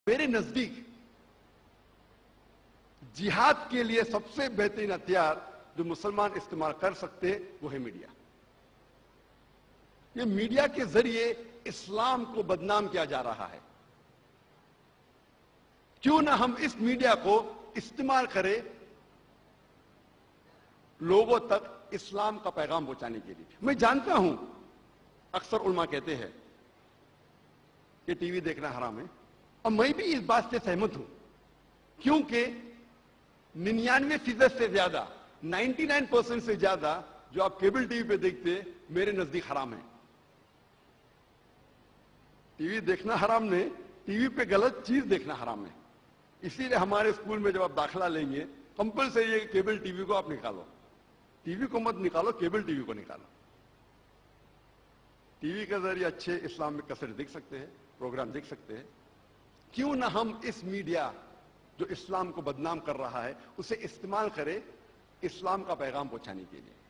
میرے نزدیک جہاد کے لیے سب سے بہترین ہتھیار جو مسلمان استعمال کر سکتے وہ ہے میڈیا. یہ میڈیا کے ذریعے اسلام کو بدنام کیا جا رہا ہے. کیوں نہ ہم اس میڈیا کو استعمال کریں لوگوں تک اسلام کا پیغام پہنچانے کے لیے. میں جانتا ہوں اکثر علماء کہتے ہیں کہ ٹی وی دیکھنا حرام ہے، اور میں بھی اس بات سے سہمت ہوں، کیونکہ 99% سے زیادہ 99% سے زیادہ جو آپ کیبل ٹی وی پہ دیکھتے میرے نزدیک حرام ہے. ٹی وی دیکھنا حرام نہیں، ٹی وی پہ غلط چیز دیکھنا حرام ہے. اسی لیے ہمارے اسکول میں جب آپ داخلہ لیں گے کمپلسری ہے کہ کیبل ٹی وی کو آپ نکالو. ٹی وی کو مت نکالو، کیبل ٹی وی کو نکالو. ٹی وی کے ذریعے اچھے اسلامک کیسٹ دیکھ سکتے ہیں، پروگرام دیکھ سکتے ہیں. کیوں نہ ہم اس میڈیا جو اسلام کو بدنام کر رہا ہے اسے استعمال کریں اسلام کا پیغام پہنچانے کے لیے.